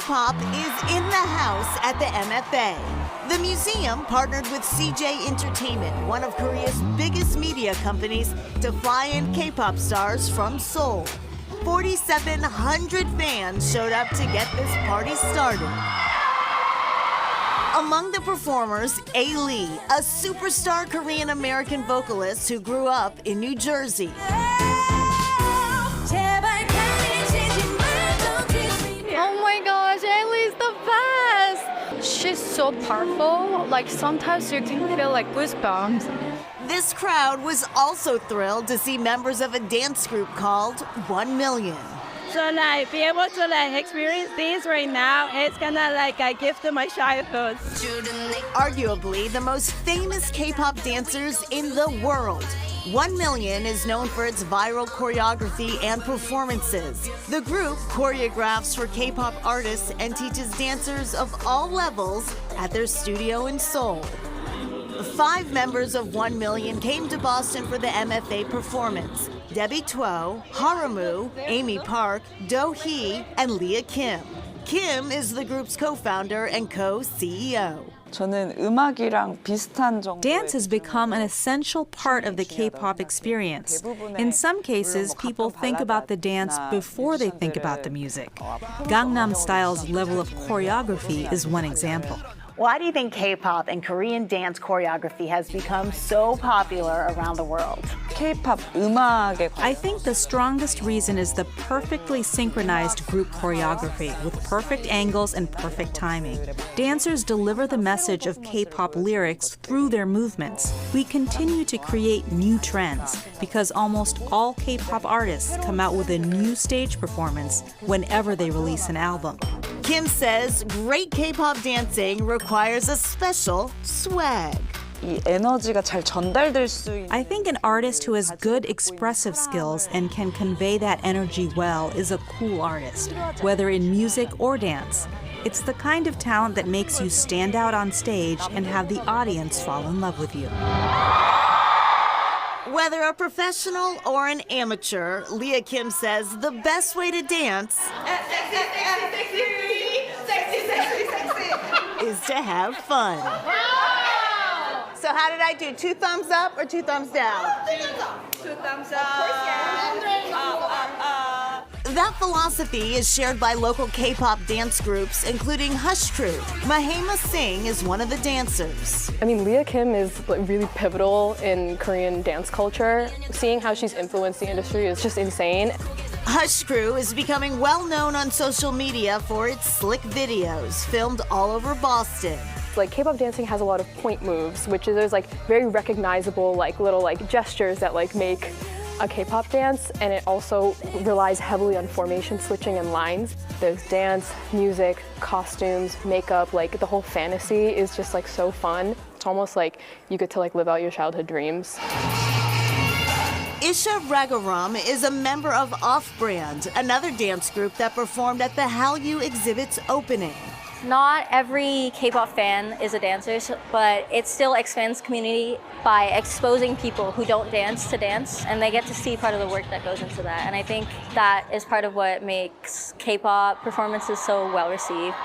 K-pop is in the house at the MFA. The museum partnered with CJ Entertainment, one of Korea's biggest media companies, to fly in K-pop stars from Seoul. 4,700 fans showed up to get this party started. Among the performers, A-Lee, a superstar Korean-American vocalist who grew up in New Jersey. Oh my gosh, A-Lee's the best! She's so powerful, like sometimes you can feel like goosebumps. This crowd was also thrilled to see members of a dance group called 1 Million. So be able to experience this right now, it's gonna a gift to my childhood. Arguably the most famous K-pop dancers in the world. 1 Million is known for its viral choreography and performances. The group choreographs for K-pop artists and teaches dancers of all levels at their studio in Seoul. 5 members of 1 Million came to Boston for the MFA performance: Debbie Tuo, Haramu, Amy Park, Do Hee, and Leah Kim. Kim is the group's co-founder and co-CEO. Dance has become an essential part of the K-pop experience. In some cases, people think about the dance before they think about the music. Gangnam Style's level of choreography is one example. Why do you think K-pop and Korean dance choreography has become so popular around the world? I think the strongest reason is the perfectly synchronized group choreography with perfect angles and perfect timing. Dancers deliver the message of K-pop lyrics through their movements. We continue to create new trends because almost all K-pop artists come out with a new stage performance whenever they release an album. Kim says great K-pop dancing requires a special swag. I think an artist who has good expressive skills and can convey that energy well is a cool artist, whether in music or dance. It's the kind of talent that makes you stand out on stage and have the audience fall in love with you. Whether a professional or an amateur, Leah Kim says the best way to dance is to have fun. So how did I do? 2 thumbs up or 2 thumbs down? 2 thumbs up. That philosophy is shared by local K-pop dance groups, including Hush Crew. Mahema Singh is one of the dancers. I mean, Leah Kim is really pivotal in Korean dance culture. Seeing how she's influenced the industry is just insane. Hush Crew is becoming well known on social media for its slick videos filmed all over Boston. K-pop dancing has a lot of point moves, which is very recognizable little gestures that make a K-pop dance, and it also relies heavily on formation switching and lines. There's dance, music, costumes, makeup, the whole fantasy is just so fun. It's almost like you get to live out your childhood dreams. Isha Ragaram is a member of Off Brand, another dance group that performed at the Hallyu exhibit's opening. Not every K-pop fan is a dancer, but it still expands community by exposing people who don't dance to dance, and they get to see part of the work that goes into that. And I think that is part of what makes K-pop performances so well received.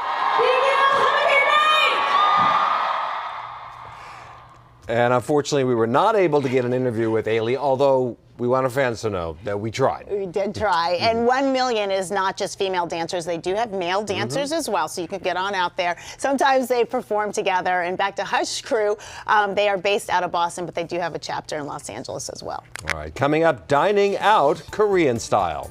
And unfortunately, we were not able to get an interview with A-Lee, although we want our fans to know that we tried. We did try. And 1 Million is not just female dancers. They do have male dancers as well, so you can get on out there. Sometimes they perform together. And back to Hush Crew, they are based out of Boston, but they do have a chapter in Los Angeles as well. All right, coming up, dining out Korean style.